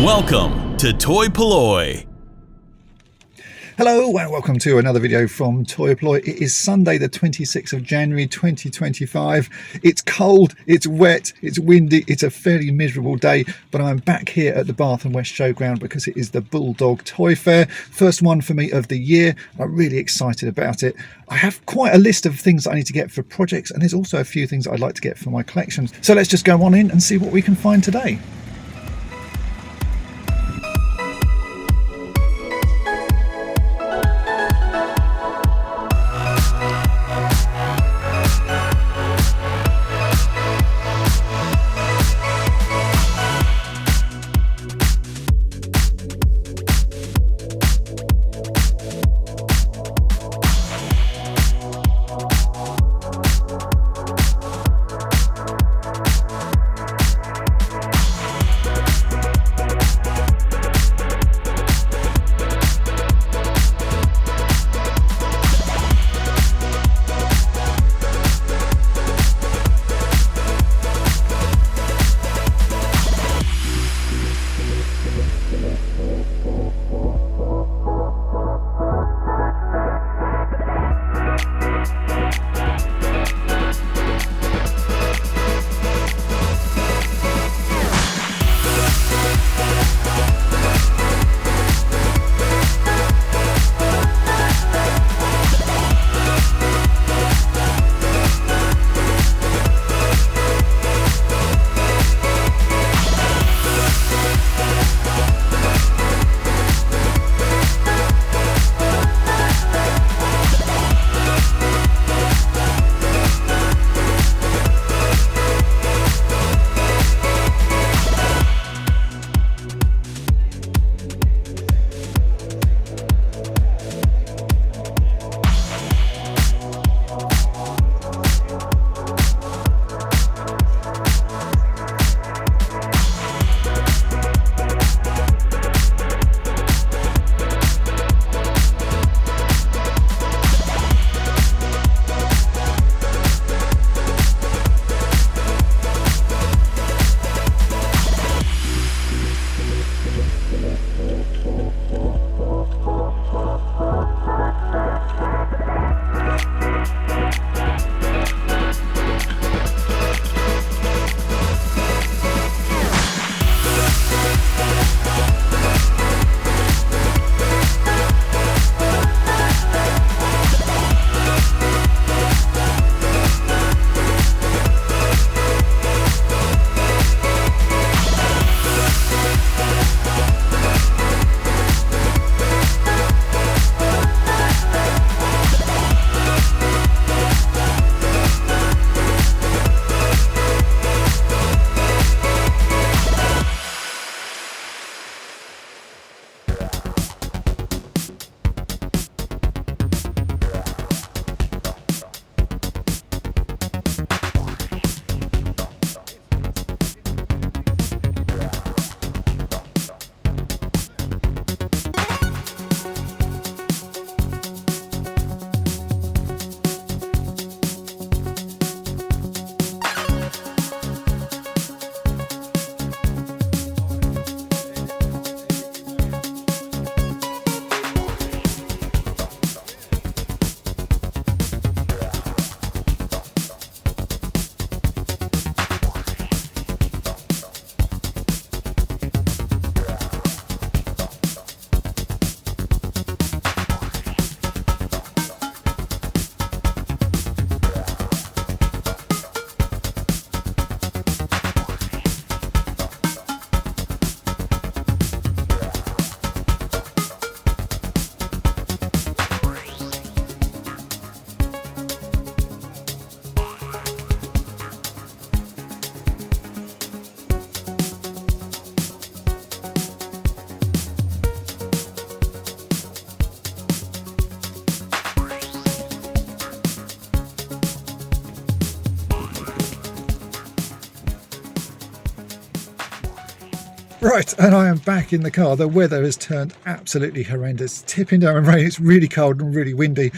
Welcome to toy-polloi. Hello and welcome to another video from toy-polloi. It is Sunday the 26th of January 2025. It's cold, it's wet, it's windy, it's a fairly miserable day, but I'm back here at the Bath West Showground because it is the Bulldog toy fair. First one for me of the year. I'm really excited about it. I have quite a list of things that I need to get for projects, and there's also a few things that I'd like to get for my collections. So let's just go on in and see what we can find today. Right, and I am back in the car. The weather has turned absolutely horrendous. It's tipping down with rain. It's really cold and really windy.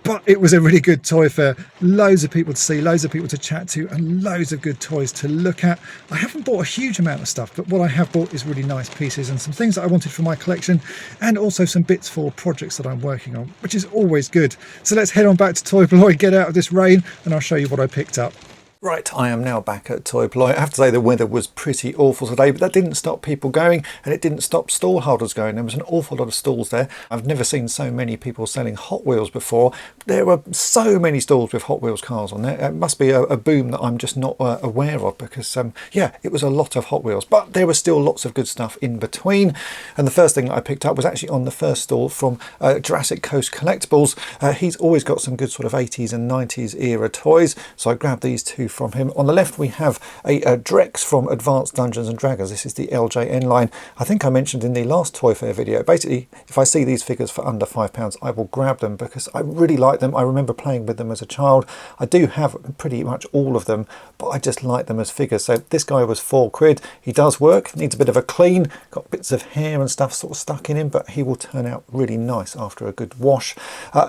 But it was a really good toy fair. Loads of people to see, loads of people to chat to, and loads of good toys to look at. I haven't bought a huge amount of stuff, but what I have bought is really nice pieces and some things that I wanted for my collection, and also some bits for projects that I'm working on, which is always good. So let's head on back to toy-polloi, get out of this rain, and I'll show you what I picked up. Right, I am now back at toy-polloi. I have to say the weather was pretty awful today, but that didn't stop people going, and it didn't stop stall holders going. There was an awful lot of stalls there. I've never seen so many people selling Hot Wheels before. There were so many stalls with Hot Wheels cars on there. It must be a boom that I'm just not aware of, because yeah, it was a lot of Hot Wheels, but there was still lots of good stuff in between. And the first thing that I picked up was actually on the first stall from Jurassic Coast Collectibles. He's always got some good sort of 80s and 90s era toys, so I grabbed these two from him. On the left we have a Drex from Advanced Dungeons and Dragons. This is the LJN line. I think I mentioned in the last Toy Fair video, basically if I see these figures for under £5 I will grab them because I really like them. I remember playing with them as a child. I do have pretty much all of them, but I just like them as figures. So this guy was £4. He does work, needs a bit of a clean, got bits of hair and stuff sort of stuck in him, but he will turn out really nice after a good wash.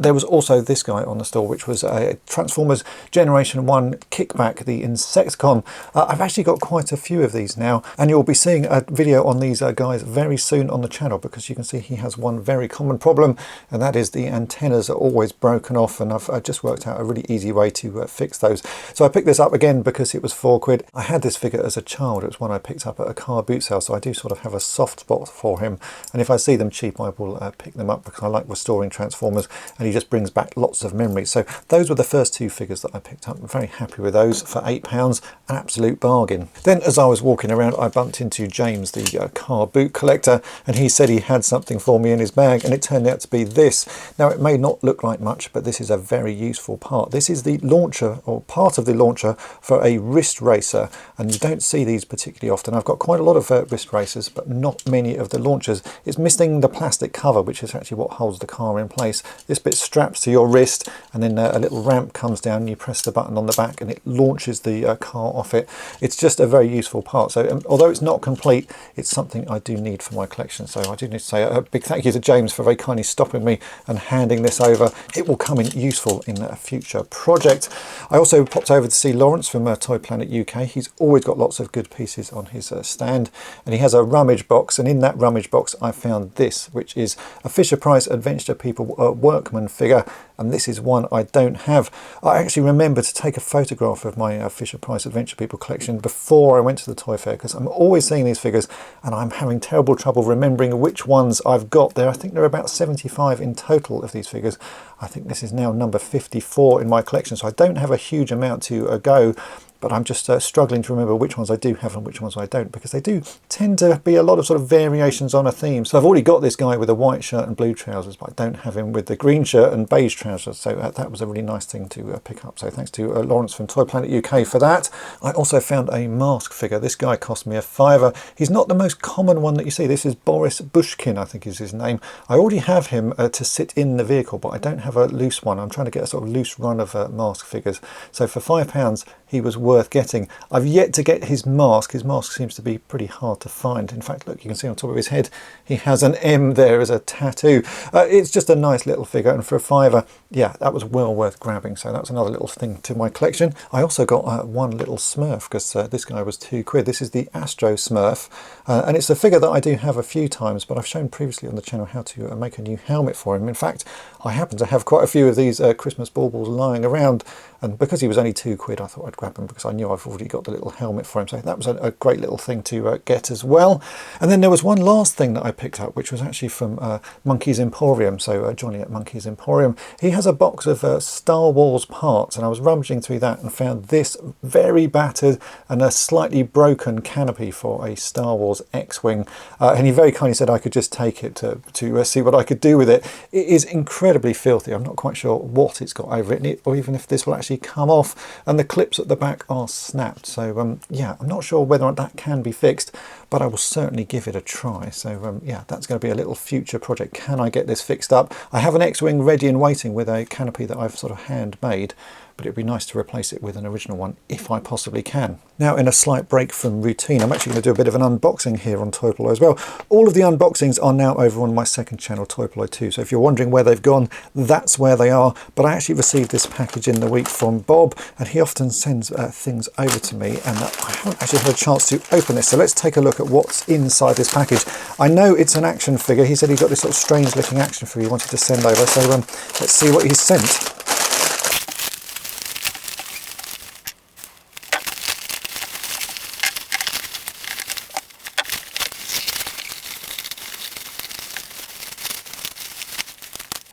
There was also this guy on the store, which was a Transformers Generation 1 Kickback, the Insecticon. I've actually got quite a few of these now, and you'll be seeing a video on these guys very soon on the channel, because you can see he has one very common problem, and that is the antennas are always broken off, and I've just worked out a really easy way to fix those. So I picked this up again because it was £4. I had this figure as a child. It was one I picked up at a car boot sale, so I do sort of have a soft spot for him, and if I see them cheap I will pick them up, because I like restoring Transformers and he just brings back lots of memories. So those were the first two figures that I picked up. I'm very happy with those for £8, an absolute bargain. Then as I was walking around I bumped into James, the car boot collector, and he said he had something for me in his bag, and it turned out to be this. Now it may not look like much, but this is a very useful part. This is the launcher, or part of the launcher, for a wrist racer, and you don't see these particularly often. I've got quite a lot of wrist racers, but not many of the launchers. It's missing the plastic cover, which is actually what holds the car in place. This bit straps to your wrist, and then a little ramp comes down and you press the button on the back and it launches the car off it. It's just a very useful part. So although it's not complete, it's something I do need for my collection. So I do need to say a big thank you to James for very kindly stopping me and handing this over. It will come in useful in a future project. I also popped over to see Lawrence from Toy Planet UK. He's always got lots of good pieces on his stand, and he has a rummage box, and in that rummage box I found this, which is a Fisher-Price Adventure People Workman figure, and this is one I don't have. I actually remember to take a photograph of my Fisher-Price Adventure People collection before I went to the toy fair, because I'm always seeing these figures and I'm having terrible trouble remembering which ones I've got there. I think there are about 75 in total of these figures. I think this is now number 54 in my collection, so I don't have a huge amount to go. But I'm just struggling to remember which ones I do have and which ones I don't, because they do tend to be a lot of sort of variations on a theme. So I've already got this guy with a white shirt and blue trousers, but I don't have him with the green shirt and beige trousers. So that was a really nice thing to pick up. So thanks to Lawrence from Toy Planet UK for that. I also found a mask figure. This guy cost me £5. He's not the most common one that you see. This is Boris Bushkin, I think is his name. I already have him to sit in the vehicle, but I don't have a loose one. I'm trying to get a sort of loose run of mask figures. So for £5, he was worth getting. I've yet to get his mask. His mask seems to be pretty hard to find. In fact, look, you can see on top of his head he has an M there as a tattoo. It's just a nice little figure, and for a £5, yeah, that was well worth grabbing. So that's another little thing to my collection. I also got one little Smurf, because this guy was £2. This is the Astro Smurf, and it's a figure that I do have a few times, but I've shown previously on the channel how to make a new helmet for him. In fact, I happen to have quite a few of these Christmas baubles lying around, and because he was only £2, I thought I'd grab him, because I knew I've already got the little helmet for him. So that was a great little thing to get as well. And then there was one last thing that I picked up, which was actually from Monkey's Emporium. So Johnny at Monkey's Emporium, he has a box of Star Wars parts, and I was rummaging through that and found this very battered and a slightly broken canopy for a Star Wars X-Wing. And he very kindly said I could just take it to see what I could do with it. It is incredibly filthy. I'm not quite sure what it's got over it, or even if this will actually come off, and the clips at the back are snapped. So yeah, I'm not sure whether that can be fixed, but I will certainly give it a try. So yeah, that's going to be a little future project. Can I get this fixed up? I have an X-Wing ready and waiting with a canopy that I've sort of handmade, but it'd be nice to replace it with an original one if I possibly can. Now, in a slight break from routine, I'm actually going to do a bit of an unboxing here on toy-polloi as well. All of the unboxings are now over on my second channel, toy-polloi 2, so if you're wondering where they've gone, that's where they are. But I actually received this package in the week from Bob, and he often sends things over to me, and I haven't actually had a chance to open this, so let's take a look at what's inside this package. I know it's an action figure. He said he got this sort of strange looking action figure he wanted to send over, so let's see what he's sent.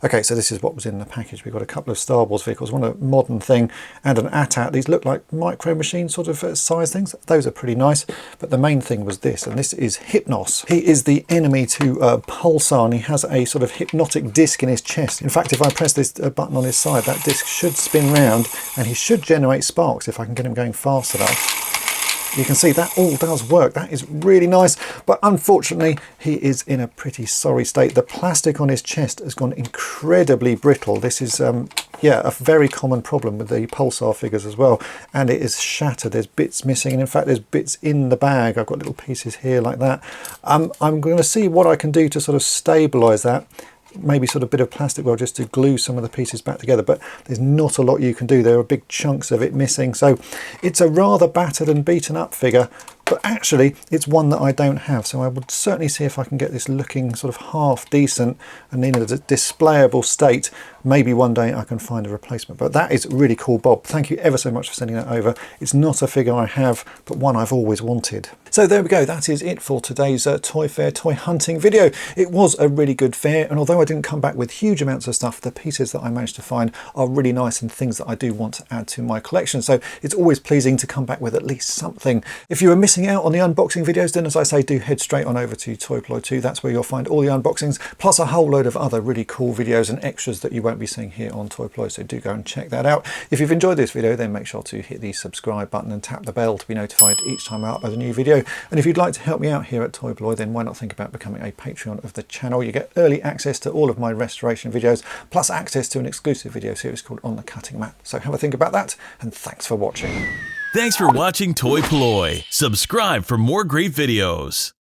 Okay, so this is what was in the package. We've got a couple of Star Wars vehicles, one a modern thing and an AT-AT. These look like micro machine sort of size things. Those are pretty nice, but the main thing was this, and this is Hypnos. He is the enemy to Pulsar, and he has a sort of hypnotic disc in his chest. In fact, if I press this button on his side, that disc should spin round, and he should generate sparks if I can get him going fast enough. You can see that all does work. That is really nice, but unfortunately he is in a pretty sorry state. The plastic on his chest has gone incredibly brittle. This is yeah, a very common problem with the Pulsar figures as well, and it is shattered. There's bits missing, and in fact there's bits in the bag. I've got little pieces here like that. I'm going to see what I can do to sort of stabilize that. Maybe sort of bit of plastic weld just to glue some of the pieces back together, but there's not a lot you can do. There are big chunks of it missing, so it's a rather battered and beaten up figure, but actually it's one that I don't have, so I would certainly see if I can get this looking sort of half decent and in a displayable state. Maybe one day I can find a replacement, but that is really cool, Bob. Thank you ever so much for sending that over. It's not a figure I have, but one I've always wanted. So there we go, that is it for today's toy fair, toy hunting video. It was a really good fair, and although I didn't come back with huge amounts of stuff, the pieces that I managed to find are really nice and things that I do want to add to my collection. So it's always pleasing to come back with at least something. If you were missing out on the unboxing videos, then as I say, do head straight on over to toy-polloi 2. That's where you'll find all the unboxings, plus a whole load of other really cool videos and extras that you won't be seeing here on toy-polloi, so do go and check that out. If you've enjoyed this video, then make sure to hit the subscribe button and tap the bell to be notified each time I upload a new video. And if you'd like to help me out here at toy-polloi, then why not think about becoming a Patreon of the channel. You get early access to all of my restoration videos, plus access to an exclusive video series called On the Cutting Mat. So have a think about that, and thanks for watching. Thanks for watching toy-polloi. Subscribe for more great videos.